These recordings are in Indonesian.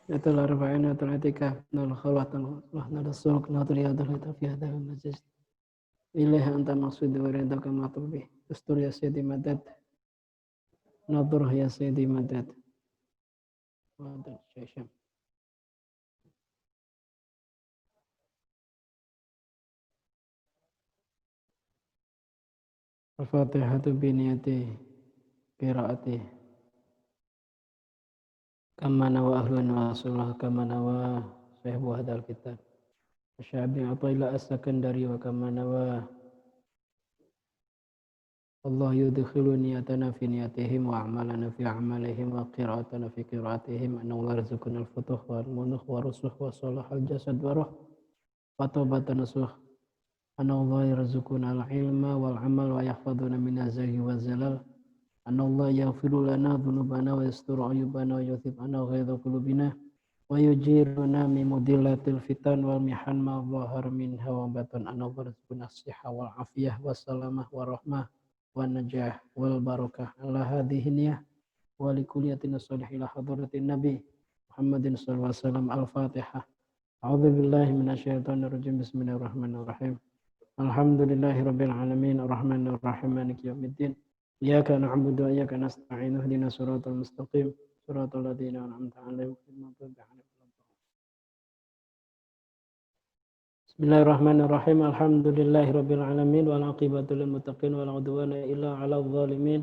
Natul arba'in, natul etika, nul khalat, nul suluk, natul riyadul hita fi hadal majlis. Ilaih anta maksud wa ridaka matlubi. Ustur ya sayyidi madad. Nadur ya sayyidi madad. Wadal syaisyam. Al-Fatihatu biniyati qiraati. Kama nawa ahlun wa sulah kama nawa sahibu hadal kitab. Syabi atayla as-sakandari wa kama nawa Allah yudkhilu niyatana fi niyatihim wa a'malana fi a'malihim wa qira'atana fi qira'atihim anna Allah rizquna al-futuh wa al-munuh wa rusuh wa salah al-jasad wa ruh wa taubatan nasuh anna Allah yarzuquna al-ilma wal amal wa yahfaduna min azaghi wa zalal anna Allah yaghfiru lana dhunubana wa yasturu ayubana wa yuthib anna ghaidha qulubina wa yujiruna min mudillatil fitan wal mihan ma dhahar minha wa batan anna Allah rizquna as-sihha wal afiyah wa salamah wa rahmah wa najah wal barakah ala hadhihi niyah wa li kulliyatin salih ila hadratin nabi Muhammadin sallallahu alaihi wasallam. Al-Fatihah. A'udzu billahi minasyaitonir rajim. Bismillahirrahmanirrahim. Alhamdulillahi rabbil alamin arrahmanir rahim maliki yaumiddin. Iyyaka na'budu wa iyyaka nasta'in ihdinas siratal mustaqim siratal ladzina an'amta 'alaihim ghairil maghdubi 'alaihim waladdallin. Bismillahirrahmanirrahim. Alhamdulillahi rabbil alamin wal 'aqibatu lil muttaqin wala 'udwana illa 'alal zalimin.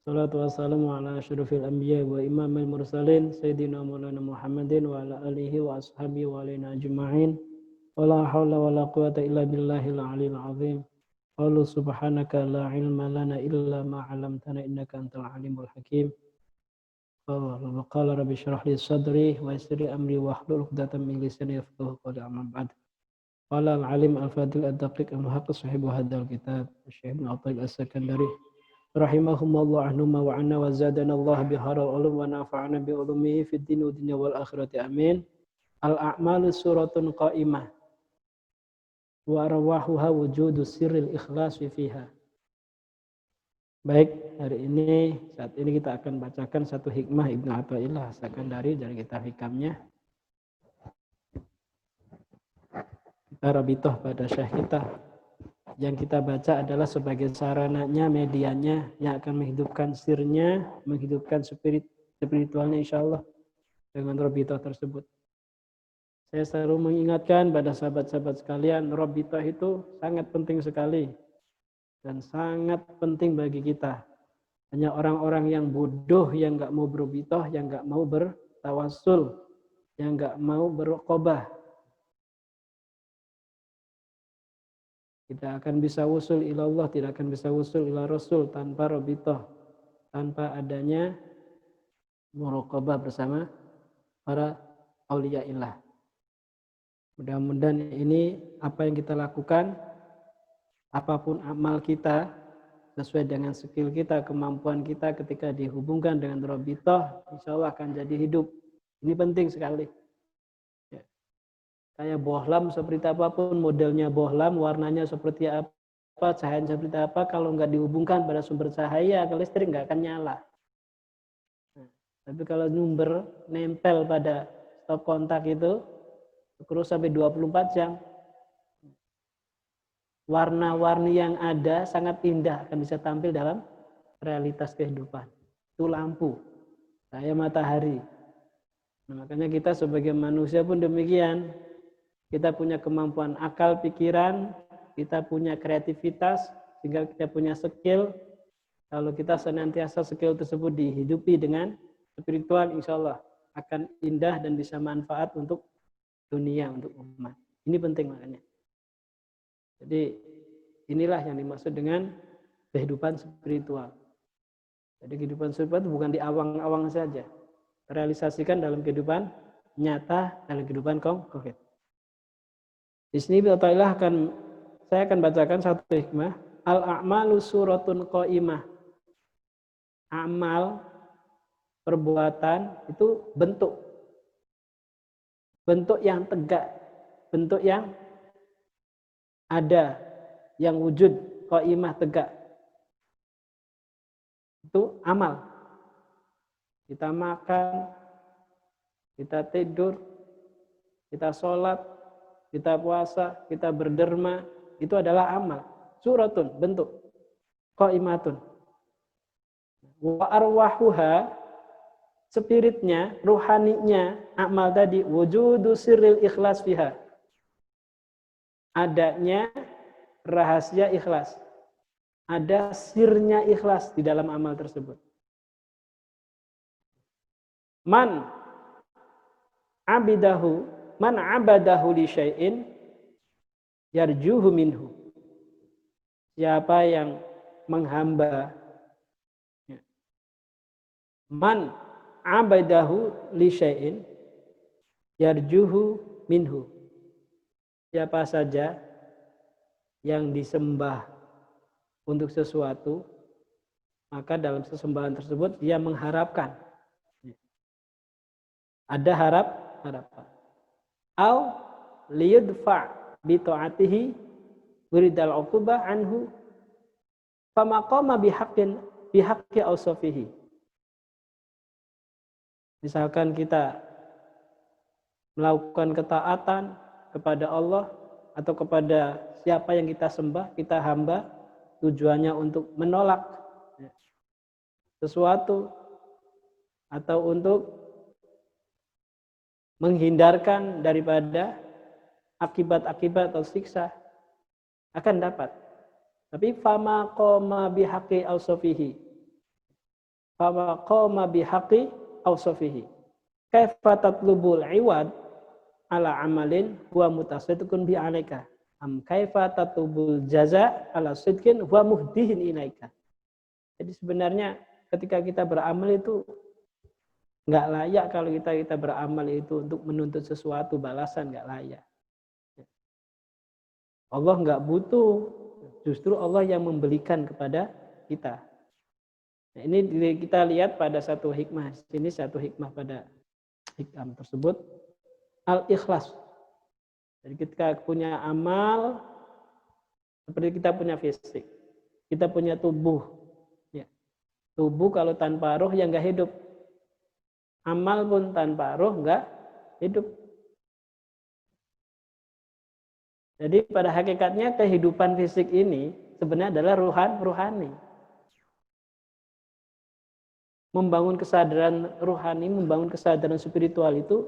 Salatu wassalamu ala asyrafil anbiya wa imamil mursalin sayyidina maulana Muhammadin wa ala alihi wa ashabihi wa alaina ajma'in. Wala haula wala quwata illa billahil aliyil azim. Qalu subhanaka la ilma lana illa ma 'allamtana innaka antal alimul hakim. Qala rabbi shrah li sadri wa yassir li amri wahlul 'uqdatam min lisani yafqahu qawli amma ba'd. Qala al-alim al-fadil ad-daqiq al-muhaqqiq sahibu hadzal kitab Syekh Ibnu Athail As-Sakandari rahimahumullah ahnuma wa anna wa zadana Allah biharal ulum wa nafa'ana bi ulumihi fid din wa dunya wal akhirati amin. Al-a'malu suratun qa'imah wa arwahuha wujudu sirril ikhlasi fiha. Baik, hari ini saat ini kita akan bacakan satu hikmah Ibnu Athaillah As-Sakandari dari kitab hikamnya. Kita rabitoh pada syekh kita. Yang kita baca adalah sebagai sarananya, medianya yang akan menghidupkan sirnya, menghidupkan spiritualnya insya Allah dengan rabitoh tersebut. Saya selalu mengingatkan pada sahabat-sahabat sekalian, rabitoh itu sangat penting sekali dan sangat penting bagi kita. Hanya orang-orang yang bodoh yang nggak mau berabitoh, yang nggak mau bertawassul, yang nggak mau berqobah. Tidak akan bisa usul ila Allah, tidak akan bisa usul ila Rasul tanpa rabitoh, tanpa adanya muraqabah bersama para auliyaillah. Mudah-mudahan ini apa yang kita lakukan, apapun amal kita, sesuai dengan skill kita, kemampuan kita ketika dihubungkan dengan rabitoh, insya Allah akan jadi hidup. Ini penting sekali. Kayak bohlam seperti apapun, modelnya bohlam, warnanya seperti apa, cahayanya seperti apa, kalau nggak dihubungkan pada sumber cahaya ke listrik nggak akan nyala. Nah, tapi kalau sumber nempel pada stop kontak itu, terus sampai 24 jam, warna-warni yang ada sangat indah, akan bisa tampil dalam realitas kehidupan. Itu lampu, cahaya matahari. Nah, makanya kita sebagai manusia pun demikian. Kita punya kemampuan akal, pikiran, kita punya kreativitas, sehingga kita punya skill. Kalau kita senantiasa skill tersebut dihidupi dengan spiritual, insya Allah akan indah dan bisa manfaat untuk dunia, untuk umat. Ini penting makanya. Jadi inilah yang dimaksud dengan kehidupan spiritual. Jadi kehidupan spiritual itu bukan di awang-awang saja. Realisasikan dalam kehidupan nyata, dalam kehidupan konkret. Di sini saya akan bacakan satu hikmah. Al-a'malu suratun qa'imah. Amal, perbuatan itu bentuk. Bentuk yang tegak. Bentuk yang ada. Yang wujud. Qa'imah tegak. Itu amal. Kita makan, kita tidur, kita sholat, kita puasa, kita berderma, itu adalah amal. Suratun, bentuk. Qaimatun. Wa arwahuha, spiritnya, ruhaninya, amal tadi, wujudu sirril ikhlas fiha. Adanya rahasia ikhlas. Ada sirnya ikhlas di dalam amal tersebut. Man abadahu li syai'in yarjuhu minhu. Siapa yang menghamba, man abadahu li syai'in yarjuhu minhu. Siapa saja yang disembah untuk sesuatu, maka dalam sesembahan tersebut dia mengharapkan. Ada harapan. Au liyudfa bi ta'atihi wiridal uqubah anhu famaqama bihaqqi awsafihi. Misalkan kita melakukan ketaatan kepada Allah atau kepada siapa yang kita sembah, kita hamba, tujuannya untuk menolak sesuatu atau untuk menghindarkan daripada akibat-akibat atau siksa, akan dapat. Tapi fama qoma bihaqqi awsafihi. Fama qoma bihaqqi awsafihi. Kaifa tatlubul iwad ala amalin huwa mutasaddiqun bi alaika. Am kaifa tatlubul jaza ala sidqin huwa muhdihin ilaika. Jadi sebenarnya ketika kita beramal itu nggak layak kalau kita beramal itu untuk menuntut sesuatu balasan, nggak layak. Allah nggak butuh, justru Allah yang memberikan kepada kita. Nah, ini kita lihat pada satu hikmah. Ini satu hikmah pada hikmah tersebut, al-ikhlas. Jadi ketika punya amal, seperti kita punya fisik, kita punya tubuh. Ya. Tubuh kalau tanpa roh ya nggak hidup. Amal pun tanpa roh nggak hidup. Jadi pada hakikatnya kehidupan fisik ini sebenarnya adalah rohani. Membangun kesadaran rohani, membangun kesadaran spiritual itu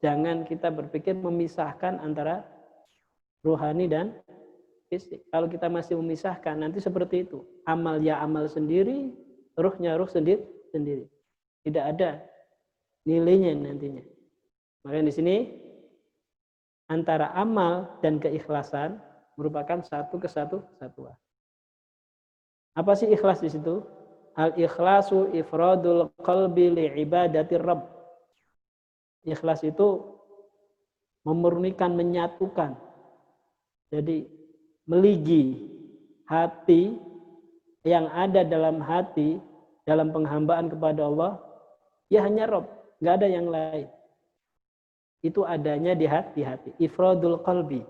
jangan kita berpikir memisahkan antara rohani dan fisik. Kalau kita masih memisahkan nanti seperti itu. Amal ya amal sendiri, rohnya roh sendiri. Tidak ada nilainya nantinya. Makanya di sini antara amal dan keikhlasan merupakan satu kesatuan. Apa sih ikhlas di situ? Al-ikhlasu ifradul qalbi li'ibadatir rabb. Ikhlas itu memurnikan, menyatukan. Jadi meligi hati yang ada dalam hati dalam penghambaan kepada Allah, ya hanya Rabb. Nggak ada yang lain. Itu adanya di hati. Ifradul qalbi.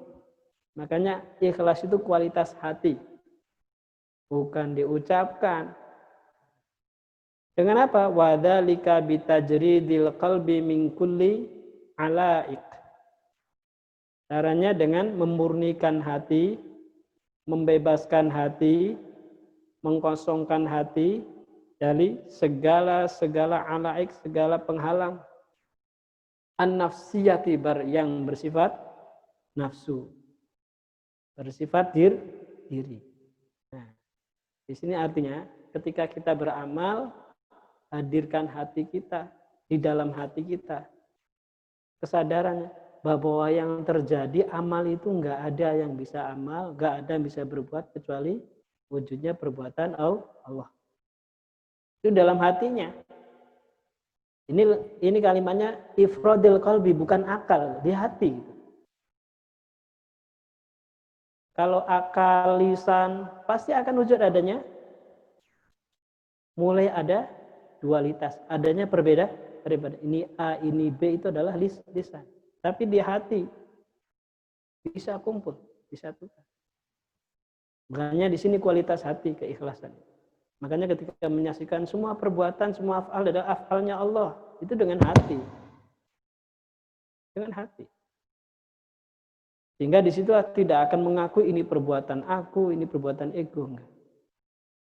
Makanya ikhlas itu kualitas hati. Bukan diucapkan. Dengan apa? Wadzalika bitajridil qalbi min kulli alaik. Caranya dengan memurnikan hati, membebaskan hati, mengkosongkan hati dari segala alaik, segala penghalang. An-nafsiyati yang bersifat nafsu. Bersifat diri. Nah, di sini artinya ketika kita beramal, hadirkan hati kita, di dalam hati kita. Kesadarannya bahwa yang terjadi amal itu enggak ada yang bisa amal, enggak ada yang bisa berbuat kecuali wujudnya perbuatan Allah. Itu dalam hatinya. Ini kalimatnya ifradil qalbi, bukan akal, di hati. Kalau akal, lisan, pasti akan wujud adanya. Mulai ada dualitas, adanya perbedaan. Ini A, ini B itu adalah lisan. Tapi di hati bisa kumpul, disatukan. Makanya di sini kualitas hati, keikhlasan. Makanya ketika menyaksikan semua perbuatan, semua af'al adalah af'alnya Allah, itu dengan hati. dengan hati. Sehingga di situ tidak akan mengaku ini perbuatan aku, ini perbuatan ego. Enggak.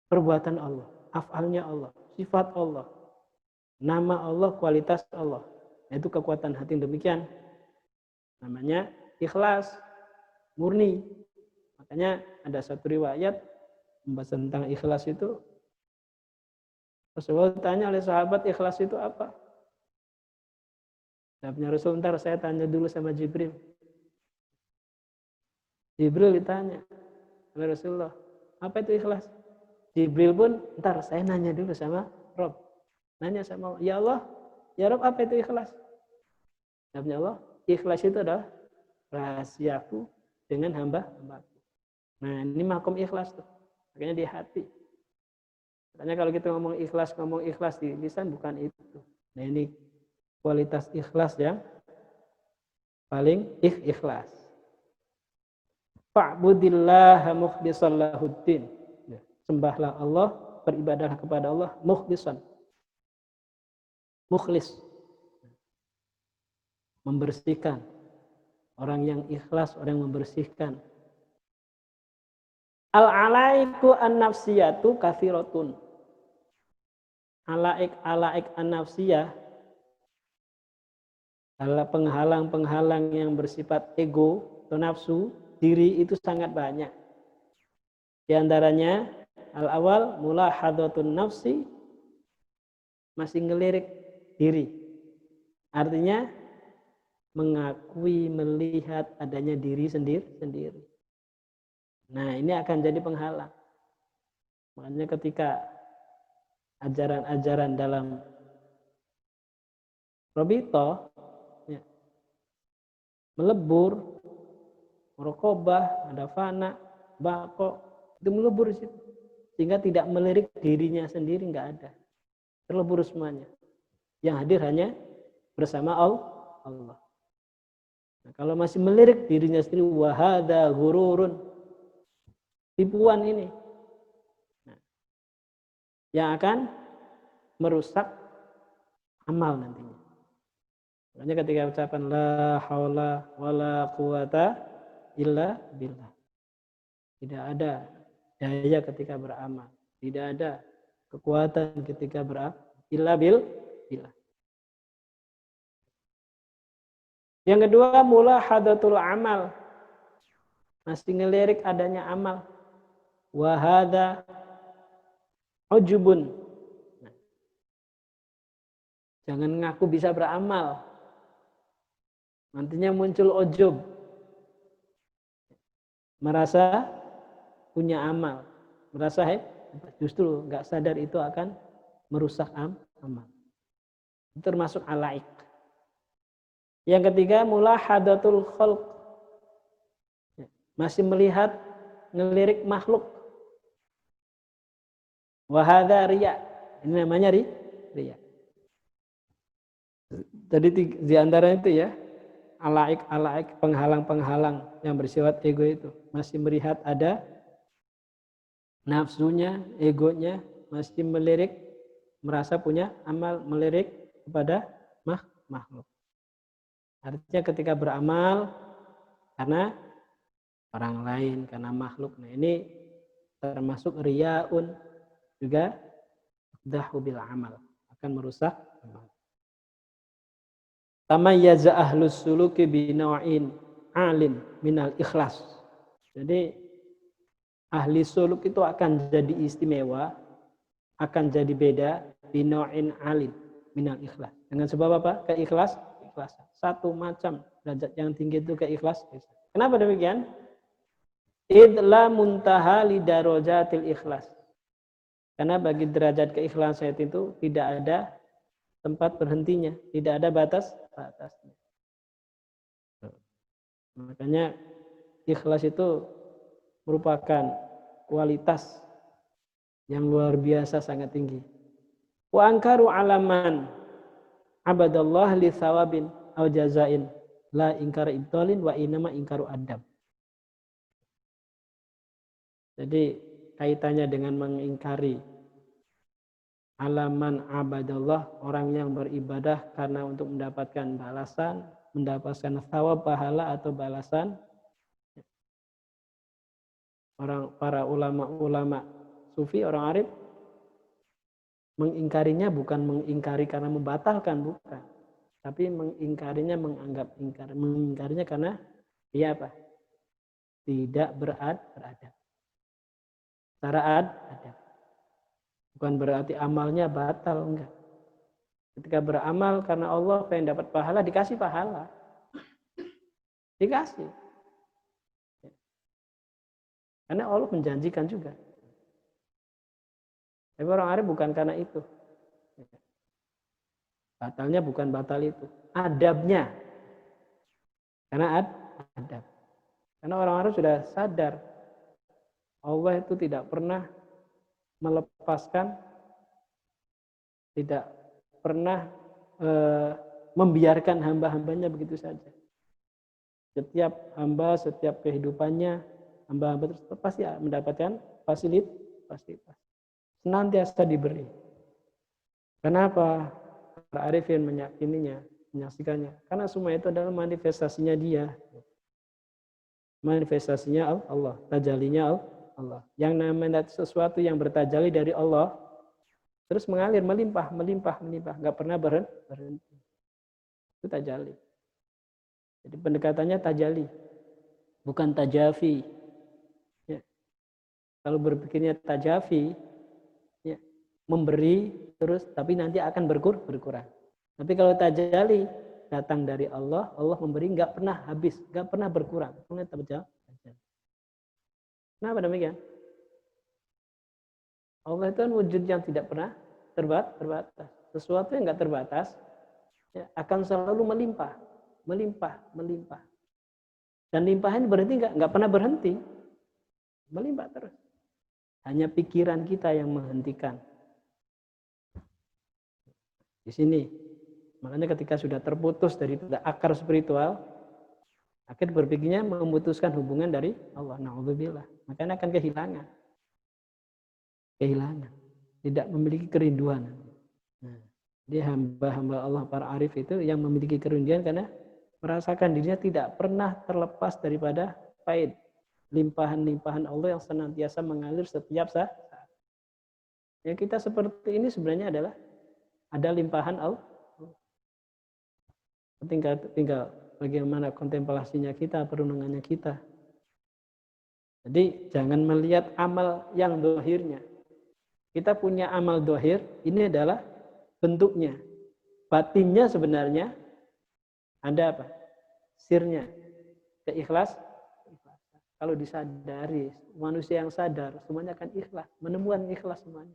Perbuatan Allah, af'alnya Allah, sifat Allah, nama Allah, kualitas Allah. Itu kekuatan hati yang demikian. Namanya ikhlas, murni. Makanya ada satu riwayat membahas tentang ikhlas itu. Rasulullah tanya oleh sahabat, ikhlas itu apa? Jawabnya Rasul, ntar saya tanya dulu sama Jibril. Jibril ditanya oleh Rasulullah, apa itu ikhlas? Jibril pun, ntar saya nanya dulu sama Rob. Nanya sama Allah, ya Allah, ya Rob, apa itu ikhlas? Jawabnya Allah, ikhlas itu adalah rahasiaku dengan hamba-hambaku. Nah, ini makom ikhlas tuh. Makanya di hati. Makanya kalau kita ngomong ikhlas di lisan bukan itu. Nah, ini kualitas ikhlas yang paling ikhlas. Fa'budillaha mukhlishan lahuddin. Sembahlah Allah, beribadahlah kepada Allah mukhlishan. Mukhlis. Membersihkan. Orang yang ikhlas, orang yang membersihkan. Al-alaiku an-nafsiyatu kathiratun. Alaik an-nafsiyah adalah penghalang-penghalang yang bersifat ego atau nafsu diri itu sangat banyak. Di antaranya al-awal mulahadatun nafsi, masih ngelirik diri. Artinya mengakui, melihat adanya diri sendiri. Nah, ini akan jadi penghalang. Makanya ketika ajaran-ajaran dalam Robito ya, melebur, muraqabah, ada fana, bako, itu melebur di situ. Sehingga tidak melirik dirinya sendiri, nggak ada. Terlebur semuanya. Yang hadir hanya bersama Allah. Nah, kalau masih melirik dirinya sendiri, wahada ghururun, tipuan ini. Nah, yang akan merusak amal nantinya. Makanya ketika ucapan la haula wala quwata illa billah. Tidak ada daya ketika beramal. Tidak ada kekuatan ketika beramal. Illa billah. Yang kedua, mulahadatul amal. Masih ngelirik adanya amal. Wahada ujubun. Nah, jangan ngaku bisa beramal. Nantinya muncul ujub. Merasa punya amal. Merasa justru nggak sadar itu akan merusak amal. Itu termasuk alaik. Yang ketiga, mulahadatul khalq. Masih melihat, ngelirik makhluk. Wahada riya. Ini namanya riya. Jadi di antara itu ya, alaik, penghalang-penghalang yang bersifat ego itu. Masih melihat ada nafsunya, egonya, masih melirik, merasa punya amal, melirik kepada makhluk. Artinya ketika beramal karena orang lain, karena makhluk. Nah, ini termasuk riyaun, juga dahu bil amal, akan merusak amal. Tamayyaza ahlus suluki bi naw'in alin minal ikhlas. Jadi ahli suluk itu akan jadi istimewa, akan jadi beda bi naw'in alin minal ikhlas. Dengan sebab apa? Keikhlasan. Satu macam derajat yang tinggi itu keikhlas. Kenapa demikian? Idla muntaha li darajatil ikhlas. Karena bagi derajat keikhlasan itu tidak ada tempat berhentinya, tidak ada batasnya. Makanya ikhlas itu merupakan kualitas yang luar biasa sangat tinggi. Wa angkaru alaman abadallah li thawabin aw jazain la ingkar ibtalin wa inama ingkaru adab. Jadi kaitannya dengan mengingkari alaman abadallah, orang yang beribadah karena untuk mendapatkan balasan, mendapatkan thawab, pahala atau balasan. Para ulama sufi, orang arif mengingkarinya bukan mengingkari karena membatalkan, bukan. Tapi mengingkarinya mengingkarinya karena dia apa? Tidak beradab. Secara adab. Bukan berarti amalnya batal, enggak. Ketika beramal karena Allah pengen dapat pahala, dikasih pahala. Dikasih. Karena Allah menjanjikan juga. Tapi orang arif bukan karena itu. Batalnya bukan batal itu. Adabnya. Karena adab. Karena orang arif sudah sadar. Allah itu tidak pernah melepaskan, tidak pernah membiarkan hamba-hambanya begitu saja. Setiap hamba, setiap kehidupannya, hamba-hamba tersebut pasti mendapatkan fasilitas. Senantiasa diberi. Kenapa? Para arifin meyakininya, menyaksikannya. Karena semua itu adalah manifestasinya dia. Manifestasinya Allah, tajalinya Allah. Yang namanya sesuatu yang bertajali dari Allah, terus mengalir, melimpah. Nggak pernah berhenti. Itu tajali. Jadi pendekatannya tajali, bukan tajafi. Ya. Kalau berpikirnya tajafi, ya, memberi terus, tapi nanti akan berkurang. Tapi kalau tajali datang dari Allah, Allah memberi nggak pernah habis, nggak pernah berkurang. Kenapa demikian? Allah itu kan wujud yang tidak pernah terbatas. Sesuatu yang nggak terbatas ya, akan selalu melimpah. Dan limpahan berhenti nggak pernah berhenti. Melimpah terus. Hanya pikiran kita yang menghentikan. Di sini. Makanya ketika sudah terputus dari akar spiritual, akhir berpikirnya memutuskan hubungan dari Allah. Na'udzubillah. Makanya akan kehilangan. Tidak memiliki kerinduan. Nah, dia hamba-hamba Allah, para arif itu yang memiliki kerinduan karena merasakan dirinya tidak pernah terlepas daripada faid, limpahan-limpahan Allah yang senantiasa mengalir setiap saat. Ya, kita seperti ini sebenarnya adalah ada limpahan Allah. Tinggal bagaimana kontemplasinya kita, perenungannya kita. Jadi jangan melihat amal yang dohirnya. Kita punya amal dohir, ini adalah bentuknya. Batinnya sebenarnya ada apa? Sirnya. Keikhlas. Kalau disadari, manusia yang sadar, semuanya akan ikhlas. Menemukan ikhlas semuanya.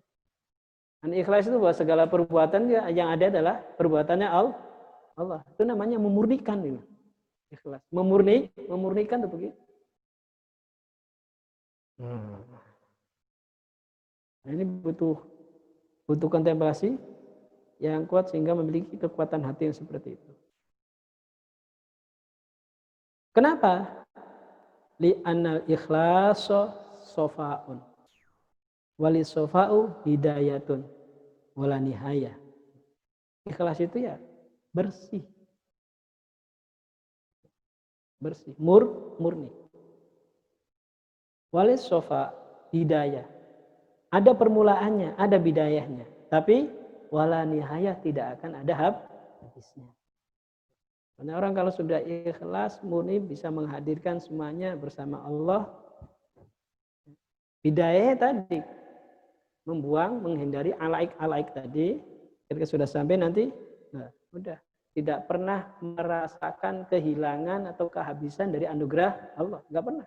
Dan ikhlas itu bahwa segala perbuatan yang ada adalah perbuatannya Allah. Itu namanya memurnikan ini. Ikhlas. Memurnikan itu begitu. Nah, ini butuh kontemplasi yang kuat sehingga memiliki kekuatan hati yang seperti itu. Kenapa? Li'annal ikhlasu sofa'un. Wali sofa'u hidayatun. Wala nihayah. Ikhlas itu ya bersih. Murni. Wali sofa hidayah. Ada permulaannya, ada bidayahnya. Tapi wala nihayah, tidak akan ada habisnya. Karena orang kalau sudah ikhlas, murni, bisa menghadirkan semuanya bersama Allah. Bidayah tadi, membuang, menghindari alaik tadi. Ketika sudah sampai nanti, udah. Tidak pernah merasakan kehilangan atau kehabisan dari anugerah Allah. Nggak pernah.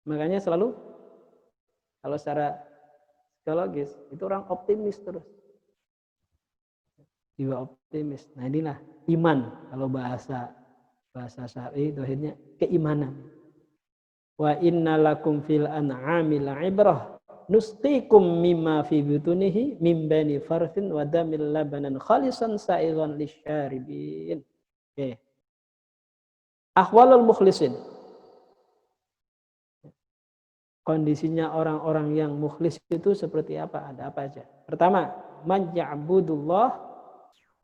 Makanya selalu, kalau secara psikologis, itu orang optimis terus. Jiwa optimis. Nah inilah iman. Kalau bahasa syar'i itu akhirnya keimanan. Wa inna lakum fil an'ami la'ibrah nusqikum mimma fi butunihi min bani farthin wa damil labanan khalisan sa'igan lisyaribin. Oke. Ahwalul mukhlisin. Kondisinya orang-orang yang mukhlis itu seperti apa? Ada apa aja? Pertama, man ya'budullah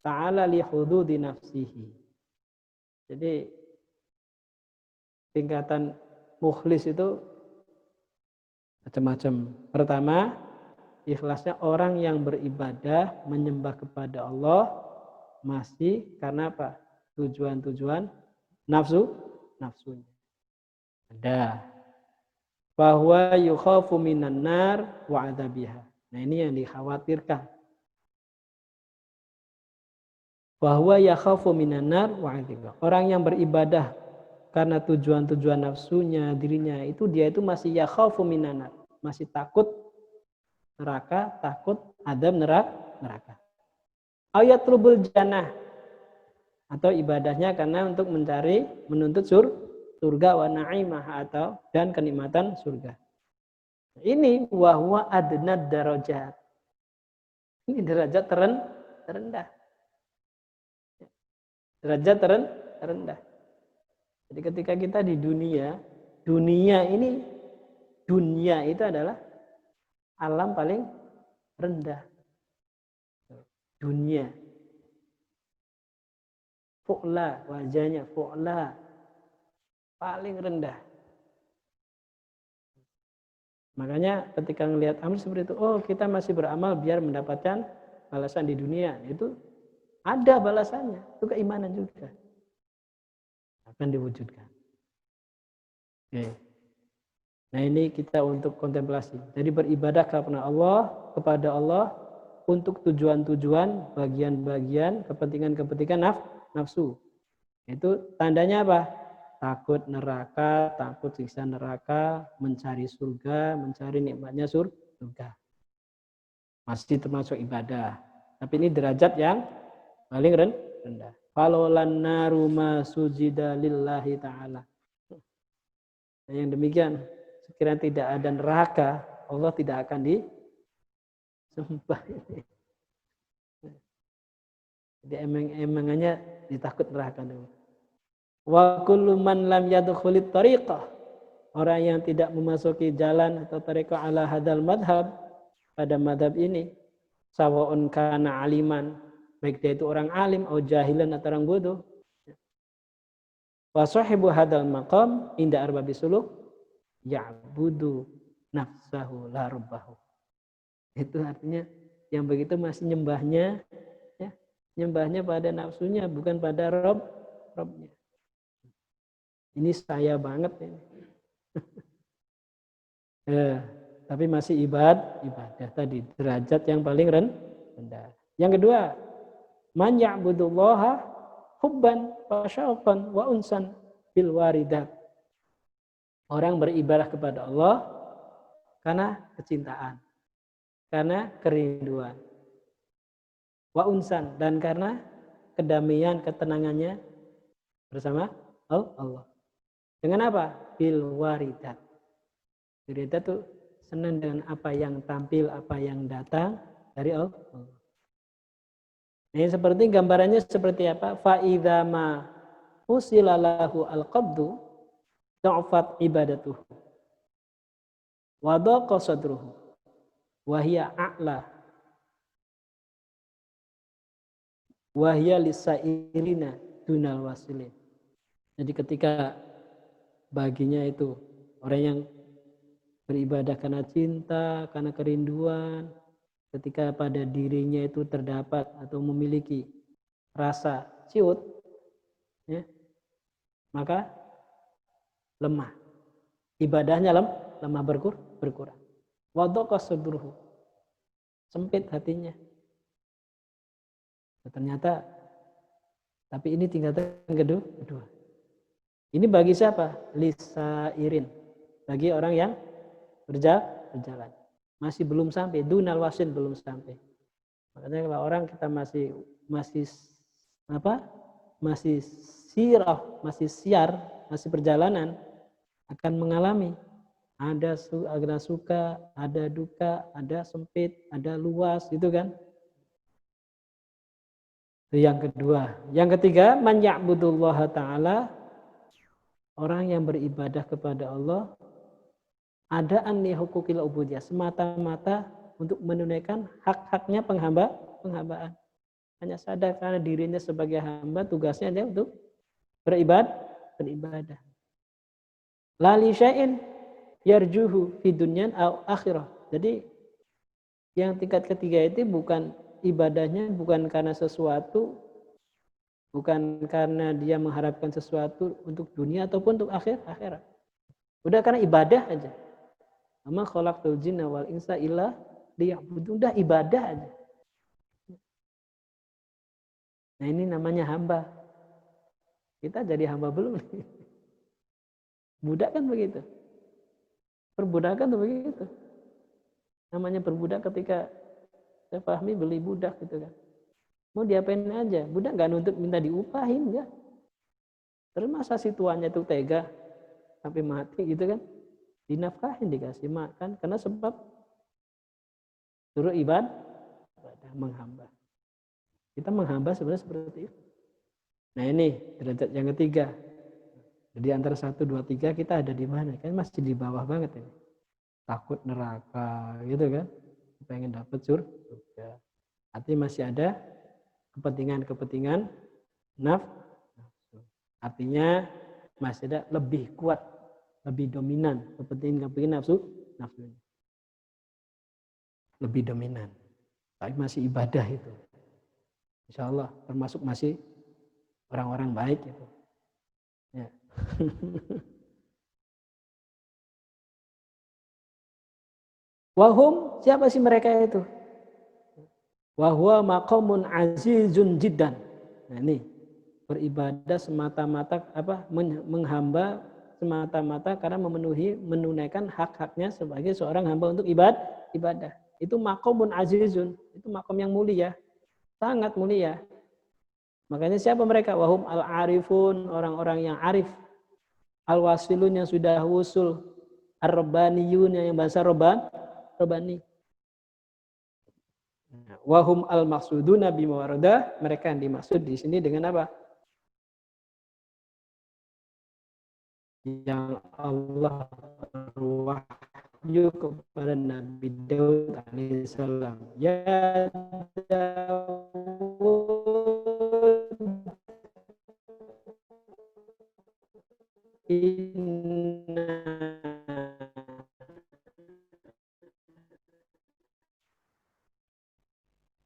ta'ala li hududi nafsihi. Jadi tingkatan mukhlis itu macam-macam. Pertama, ikhlasnya orang yang beribadah menyembah kepada Allah masih karena apa? Tujuan-tujuan nafsunya. Ada. Bahwa yukhafu minan nar wa adzabiha. Nah, ini yang dikhawatirkan. Bahwa yakhafu minan nar wa adzabiha. Orang yang beribadah karena tujuan-tujuan nafsunya, dirinya itu dia itu masih yakhafu minan nar, masih takut neraka, takut adab neraka. Ayat rubul jannah, atau ibadahnya karena untuk menuntut surga wa na'imah, atau dan kenikmatan surga. Ini wahwa adnad darajat. Ini derajat terendah. Derajat terendah. Jadi ketika kita di dunia itu adalah alam paling rendah. Dunia. Fu'la, wajahnya fu'la. Paling rendah. Makanya ketika melihat amal seperti itu, oh kita masih beramal biar mendapatkan balasan di dunia. Itu ada balasannya. Itu keimanan juga. Akan diwujudkan. Oke. Nah ini kita untuk kontemplasi. Jadi beribadah kepada Allah untuk tujuan-tujuan, bagian-bagian, kepentingan-kepentingan nafsu. Itu tandanya apa? Takut neraka, takut siksa neraka, mencari surga, mencari nikmatnya surga. Masih termasuk ibadah. Tapi ini derajat yang paling rendah. Falolan naru ma sujida lillahi ta'ala. Yang demikian, sekiranya tidak ada neraka, Allah tidak akan disembah. Jadi emang-emangannya ditakut neraka dulu. Wa kullu man lam yadkhulit tariqah. Orang yang tidak memasuki jalan atau tariqah ala hadal madhab, pada madhab ini, sawa'un kana aliman, baik dia itu orang alim atau jahilan atau orang bodoh. Wa sahibu hadal maqam inda arbabi suluk ya'budu nafsahu la rabbahu. Itu artinya yang begitu masih nyembahnya pada nafsunya, bukan pada Robnya. Ini saya banget ini. Tapi masih ibadah tadi, derajat yang paling rendah. Yang kedua, man ya'budullaha hubban wa syauqan wa unsan bil waridat. Orang beribadah kepada Allah karena kecintaan, karena kerinduan. Wa unsan, dan karena kedamaian, ketenangannya bersama Allah. Dengan apa? Bil waridat. Waridat itu senang dengan apa yang tampil, apa yang datang dari Allah. Ini seperti gambarannya seperti apa? Fa idza ma usilalahu al-qabdu ta'fat ibadatuhu wa daqa sadruhu wa hiya a'la wa hiya lisairina dunal wasilin. Jadi ketika baginya itu orang yang beribadah karena cinta, karena kerinduan, ketika pada dirinya itu terdapat atau memiliki rasa ciut, ya, maka lemah. Ibadahnya lemah berkurang. Wadhaqa sadruhu, sempit hatinya. Ternyata, tapi ini tingkatan kedua. Ini bagi siapa? Lisairin, bagi orang yang berjalan. Masih belum sampai, dunal wasin, belum sampai. Makanya kalau orang kita masih sirah, masih siar, masih perjalanan, akan mengalami ada suka, ada duka, ada sempit, ada luas, gitu kan? Itu yang kedua. Yang ketiga, man ya'budullaha ta'ala, orang yang beribadah kepada Allah ada anni hukukil ubudiyah, semata-mata untuk menunaikan hak-haknya penghambaan. hanya sadar karena dirinya sebagai hamba, tugasnya dia untuk beribadah. La li syai'in yarjuhu fi dunyan aw akhirah. Jadi yang tingkat ketiga itu bukan ibadahnya bukan karena sesuatu, bukan karena dia mengharapkan sesuatu untuk dunia ataupun untuk akhirat. Udah karena ibadah aja. Ama khalaqtul jinna wal insa illa liya'budun. Udah ibadah aja. Nah ini namanya hamba. Kita jadi hamba belum? Budak kan begitu. Perbudakan tuh begitu. Namanya perbudak ketika saya pahami beli budak gitu kan. Mau diapain aja. Budak nggak nuntut minta diupahin ya. Terus masa si tuannya tuh tega sampai mati gitu kan. Dinafkahin, dikasih makan. Karena sebab suruh ibadah menghamba. Kita menghamba sebenarnya seperti itu. Nah ini derajat yang ketiga. Jadi antara 1, 2, 3 kita ada di mana? Kan masih di bawah banget ini. Takut neraka gitu kan. Pengen dapat surga. Artinya masih ada kepentingan nafsu. Artinya masih ada lebih kuat, lebih dominan kepentingan nafsu. Lebih dominan. Tapi masih ibadah itu. Insya Allah termasuk masih orang-orang baik itu. Ya. Wahum, siapa sih mereka itu? Wahwa maqamun azizun jiddan. Nah ini beribadah semata-mata menghamba semata-mata karena menunaikan hak-haknya sebagai seorang hamba untuk ibadah. Itu maqamun azizun, itu maqam yang mulia, sangat mulia. Makanya siapa mereka? Wahum al-arifun, orang-orang yang arif. Al-wasilun yang sudah wusul. Ar-rabbaniyun yang bahasa rabbani. Wahum al-maksuduna bima warada, mereka yang dimaksud di sini dengan apa? Yang Allah berwahyu kepada Nabi Daud alaihissalam. Ya Daud, inna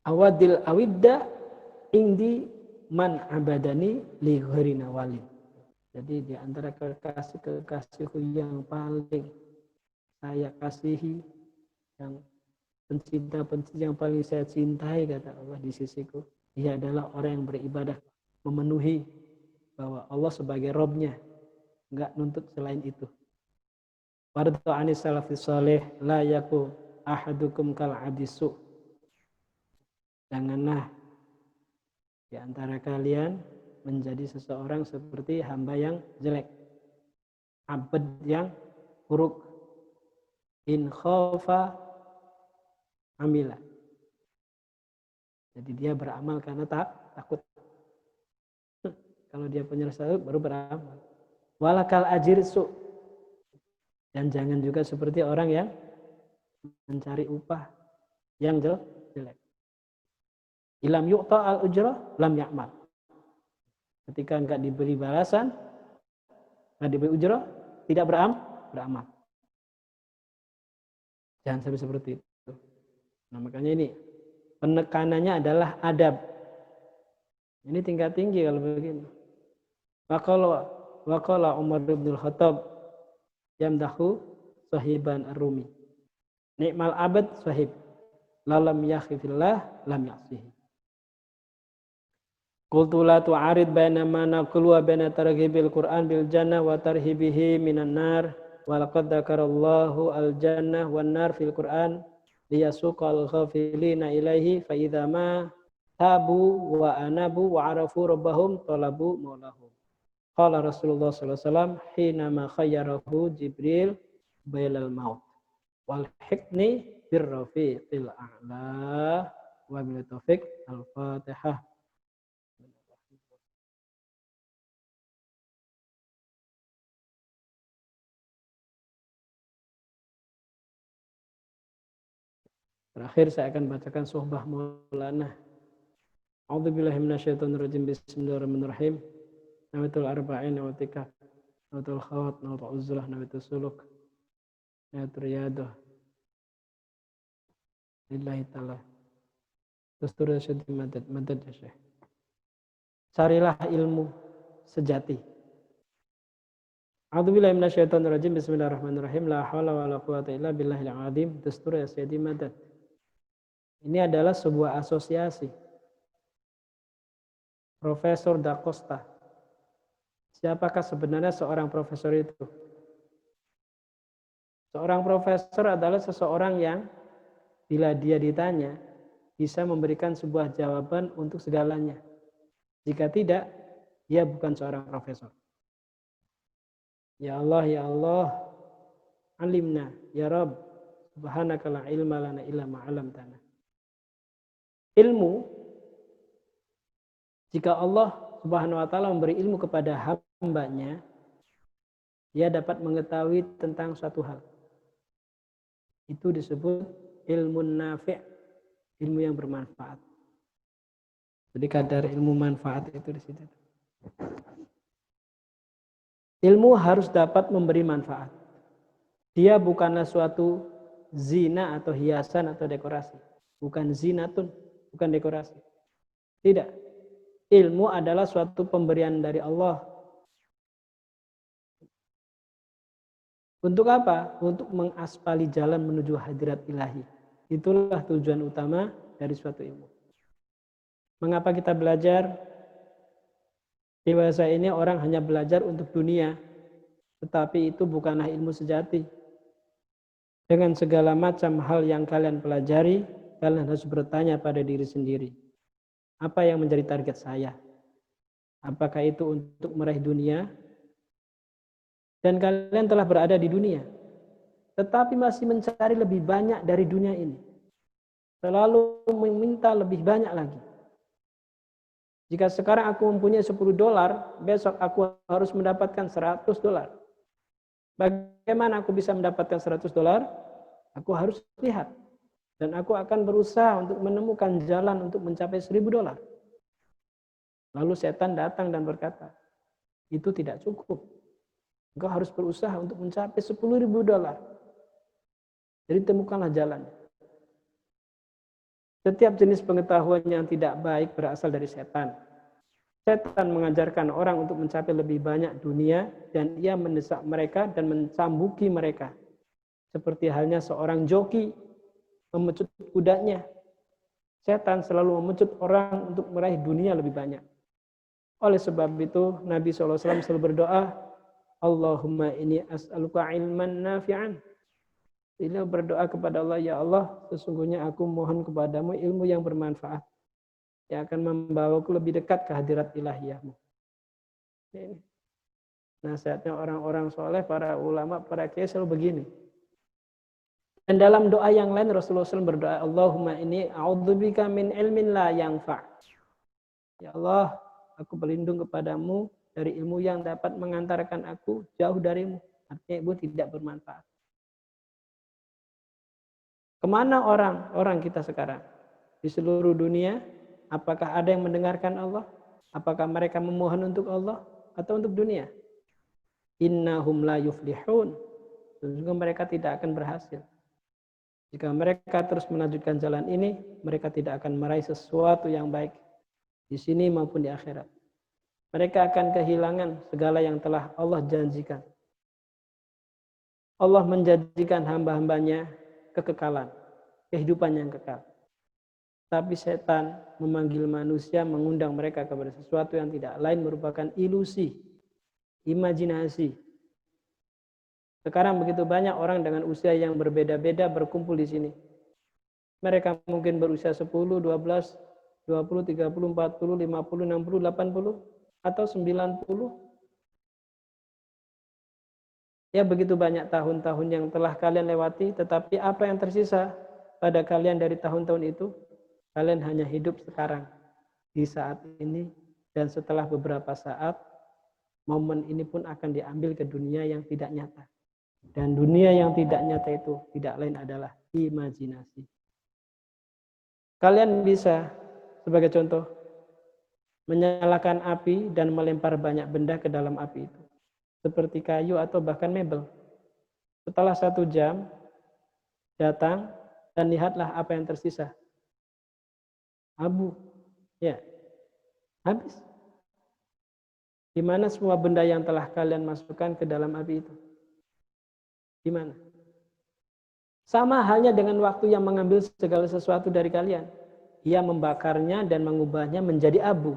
awadil awidda indi man abadani li ghairina walid. Jadi di antara kekasih-kekasihku yang paling saya kasihi, yang pencinta-pencinta yang paling saya cintai, kata Allah di sisiku, dia adalah orang yang beribadah, memenuhi bahwa Allah sebagai Robnya, enggak nuntut selain itu. Wardu anis salafis salih la yaku ahadukum kal adisu. Janganlah di antara kalian menjadi seseorang seperti hamba yang jelek, abad yang buruk. In khofa amila. Jadi dia beramal karena takut. Kalau dia penyelesaian baru beramal. Walakal ajir su. Dan jangan juga seperti orang yang mencari upah yang jelek. Ilam yu'ta al-ujrah lam ya'mal. Ketika enggak diberi balasan, enggak diberi ujrah, tidak beramal. Jangan sampai seperti itu. Nah makanya ini penekanannya adalah adab. Ini tingkat tinggi kalau begini. Waqala Umar bin Khattab yamdahu sahiban ar-Rumi. Ni'mal abad sahib. Lalam yakhifillah lam ya'sihi. Qultu la tu'arid baina ma naqulu wa baina targhibil Qur'an bil jannah wa tarhibihi minan nar wa laqad dzakarallahu al jannah wan nar fil Qur'an liyasuqal ghafilina ilaihi fa idza ma tabu wa anabu wa arafu rabbahum talabu maulahum. Qala Rasulullah sallallahu alaihi wasallam hina ma khayyarahu Jibril bailal maut wal hikni birrafiqil a'la wa bil taufiq al-Fatihah. Terakhir saya akan bacakan suhbah Maulana A'udzubillahi minasyaitonirrajim. Bismillahirrahmanirrahim. Nawaitul arba'in, nawaitul ikaf, nawaitul khawat, nawaitul uzlah, nawaitul suluk, nawaitul riyadah. Lillahi ta'ala. Dastur ya syedih madad ya syekh. Carilah ilmu sejati. A'udzubillahi minasyaitonirrajim. Bismillahirrahmanirrahim. La haula wala quwwata illa billahil azim. Dastur ya syedih madad. Ini adalah sebuah asosiasi. Profesor Da Costa. Siapakah sebenarnya seorang profesor itu? Seorang profesor adalah seseorang yang bila dia ditanya bisa memberikan sebuah jawaban untuk segalanya. Jika tidak, dia bukan seorang profesor. Ya Allah, alimna, ya Rabb, subhanaka la ilma lana illa ma 'allamtana. Ilmu, jika Allah Subhanahu wa taala memberi ilmu kepada hambanya, dia dapat mengetahui tentang suatu hal. Itu disebut ilmu nafi', ilmu yang bermanfaat. Jadi kadar ilmu manfaat itu di situ. Ilmu harus dapat memberi manfaat. Dia bukanlah suatu zina atau hiasan atau dekorasi. Bukan zinatun, bukan dekorasi. Tidak. Ilmu adalah suatu pemberian dari Allah. Untuk apa? Untuk mengaspali jalan menuju hadirat ilahi. Itulah tujuan utama dari suatu ilmu. Mengapa kita belajar? Dewasa ini orang hanya belajar untuk dunia, tetapi itu bukanlah ilmu sejati. Dengan segala macam hal yang kalian pelajari, kalian harus bertanya pada diri sendiri. Apa yang menjadi target saya? Apakah itu untuk meraih dunia? Dan kalian telah berada di dunia, tetapi masih mencari lebih banyak dari dunia ini. Selalu meminta lebih banyak lagi. Jika sekarang aku mempunyai $10, besok aku harus mendapatkan $100. Bagaimana aku bisa mendapatkan $100? Aku harus lihat. Dan aku akan berusaha untuk menemukan jalan untuk mencapai $1.000. Lalu setan datang dan berkata, itu tidak cukup. Engkau harus berusaha untuk mencapai $10.000. Jadi temukanlah jalannya. Setiap jenis pengetahuan yang tidak baik berasal dari setan. Setan mengajarkan orang untuk mencapai lebih banyak dunia dan ia mendesak mereka dan mencambuki mereka. Seperti halnya seorang joki memecut kudanya. Setan selalu memecut orang untuk meraih dunia lebih banyak. Oleh sebab itu Nabi SAW selalu berdoa, Allahumma inni as'aluka ilman nafi'an. Beliau berdoa kepada Allah, ya Allah, sesungguhnya aku mohon kepadamu ilmu yang bermanfaat, yang akan membawaku lebih dekat ke hadirat ilahiyahmu. Ini nasihatnya orang-orang soleh, para ulama, para kiai selalu begini. Dan dalam doa yang lain Rasulullah SAW berdoa, Allahumma inni a'udzubika min ilmin la yanfa'. Ya Allah, aku berlindung kepadamu dari ilmu yang dapat mengantarkan aku jauh darimu. Artinya ilmu tidak bermanfaat. Kemana orang kita sekarang? Di seluruh dunia, apakah ada yang mendengarkan Allah? Apakah mereka memohon untuk Allah atau untuk dunia? Innahum la yuflihun. Sesungguhnya mereka tidak akan berhasil. Jika mereka terus melanjutkan jalan ini, mereka tidak akan meraih sesuatu yang baik di sini maupun di akhirat. Mereka akan kehilangan segala yang telah Allah janjikan. Allah menjanjikan hamba-hambanya kekekalan, kehidupan yang kekal. Tapi setan memanggil manusia, mengundang mereka kepada sesuatu yang tidak lain merupakan ilusi, imajinasi. Sekarang begitu banyak orang dengan usia yang berbeda-beda berkumpul di sini. Mereka mungkin berusia 10, 12, 20, 30, 40, 50, 60, 80, atau 90. Ya begitu banyak tahun-tahun yang telah kalian lewati, tetapi apa yang tersisa pada kalian dari tahun-tahun itu? Kalian hanya hidup sekarang, di saat ini, dan setelah beberapa saat, momen ini pun akan diambil ke dunia yang tidak nyata. Dan dunia yang tidak nyata itu tidak lain adalah imajinasi. Kalian bisa, sebagai contoh, menyalakan api dan melempar banyak benda ke dalam api itu, seperti kayu atau bahkan mebel. Setelah 1 jam, datang dan lihatlah apa yang tersisa. Abu. Ya, habis. Di mana semua benda yang telah kalian masukkan ke dalam api itu? Di mana? Sama halnya dengan waktu yang mengambil segala sesuatu dari kalian. Ia membakarnya dan mengubahnya menjadi abu.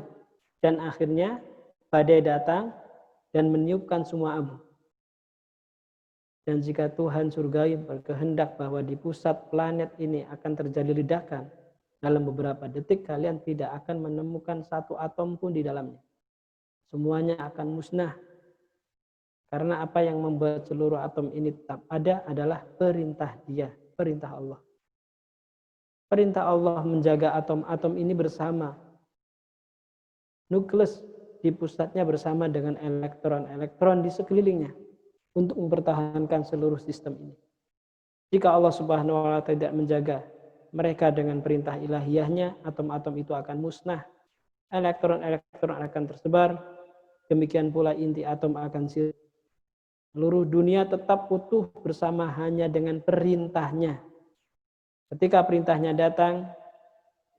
Dan akhirnya badai datang dan meniupkan semua abu. Dan jika Tuhan surgawi berkehendak bahwa di pusat planet ini akan terjadi ledakan, dalam beberapa detik kalian tidak akan menemukan satu atom pun di dalamnya. Semuanya akan musnah. Karena apa yang membuat seluruh atom ini tetap ada adalah perintah Dia, perintah Allah. Perintah Allah menjaga atom-atom ini bersama. Nukleus di pusatnya bersama dengan elektron-elektron di sekelilingnya untuk mempertahankan seluruh sistem ini. Jika Allah Subhanahu wa taala tidak menjaga mereka dengan perintah ilahiyahnya, atom-atom itu akan musnah. Elektron-elektron akan tersebar. Demikian pula inti atom akan sirna. Seluruh dunia tetap utuh bersama hanya dengan perintahnya. Ketika perintahnya datang,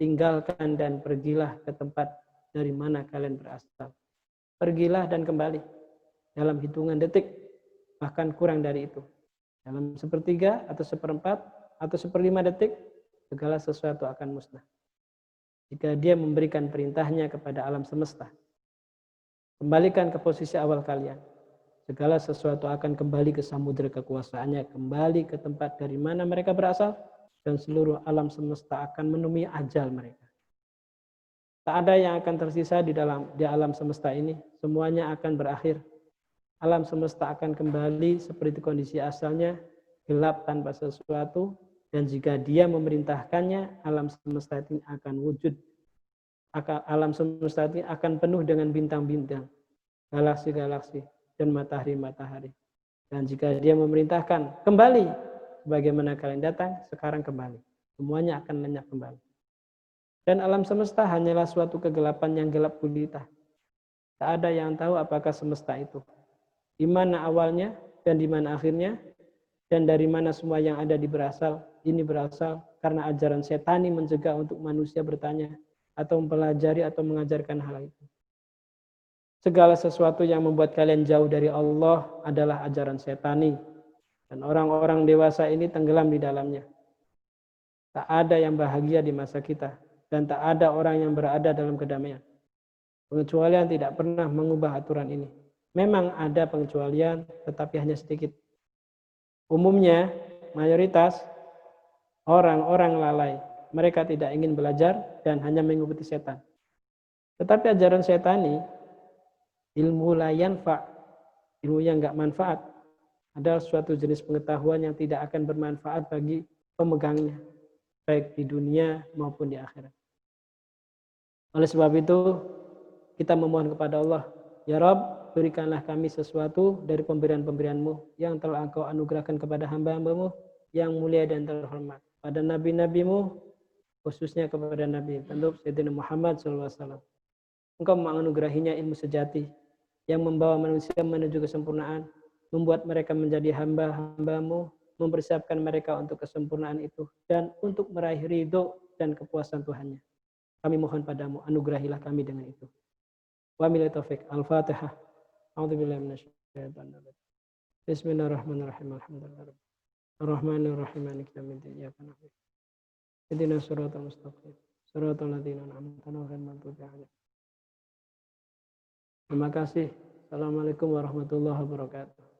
tinggalkan dan pergilah ke tempat dari mana kalian berasal. Pergilah dan kembali dalam hitungan detik, bahkan kurang dari itu. Dalam 1/3 atau 1/4 atau 1/5 detik, segala sesuatu akan musnah. Jika Dia memberikan perintahnya kepada alam semesta, kembalikan ke posisi awal kalian. Segala sesuatu akan kembali ke samudera kekuasaannya, kembali ke tempat dari mana mereka berasal, dan seluruh alam semesta akan menemui ajal mereka. Tak ada yang akan tersisa di alam semesta ini, semuanya akan berakhir. Alam semesta akan kembali seperti kondisi asalnya, gelap tanpa sesuatu, dan jika Dia memerintahkannya, alam semesta ini akan wujud. Alam semesta ini akan penuh dengan bintang-bintang, galaksi-galaksi, dan matahari-matahari. Dan jika Dia memerintahkan kembali, bagaimana kalian datang, sekarang kembali. Semuanya akan lenyap kembali. Dan alam semesta hanyalah suatu kegelapan yang gelap gulita. Tak ada yang tahu apakah semesta itu. Di mana awalnya dan di mana akhirnya, dan dari mana semua yang ada berasal. Ini berasal karena ajaran setani mencegah untuk manusia bertanya atau mempelajari atau mengajarkan hal itu. Segala sesuatu yang membuat kalian jauh dari Allah adalah ajaran setani. Dan orang-orang dewasa ini tenggelam di dalamnya. Tak ada yang bahagia di masa kita. Dan tak ada orang yang berada dalam kedamaian. Pengecualian tidak pernah mengubah aturan ini. Memang ada pengecualian, tetapi hanya sedikit. Umumnya, mayoritas orang-orang lalai. Mereka tidak ingin belajar dan hanya mengikuti setan. Tetapi ajaran setani, ilmu la yanfa, ilmu yang enggak manfaat, adalah suatu jenis pengetahuan yang tidak akan bermanfaat bagi pemegangnya, baik di dunia maupun di akhirat. Oleh sebab itu, kita memohon kepada Allah, Ya Rabb, berikanlah kami sesuatu dari pemberian-pemberian-Mu yang telah Engkau anugerahkan kepada hamba-hamba-Mu yang mulia dan terhormat. Pada nabi-nabi-Mu, khususnya kepada Nabi tentu Sayyidina Muhammad SAW. Engkau menganugerahinya ilmu sejati yang membawa manusia menuju kesempurnaan, membuat mereka menjadi hamba-hamba-Mu, mempersiapkan mereka untuk kesempurnaan itu, dan untuk meraih ridho dan kepuasan Tuhannya. Kami mohon padamu, anugerahilah kami dengan itu. Wa billahi taufik. Al-Fatihah. A'udzubillahi minasyaitonir rajim. Bismillahirrahmanirrahim. Alhamdulillah. Ar-Rahmanir-Rahim. Maliki yaumiddin. Iyyaka na'budu. Ihdinas siratal mustaqim. Siratal ladzina an'amta 'alaihim ghairil maghdubi 'alaihim. Terima kasih. Assalamualaikum warahmatullahi wabarakatuh.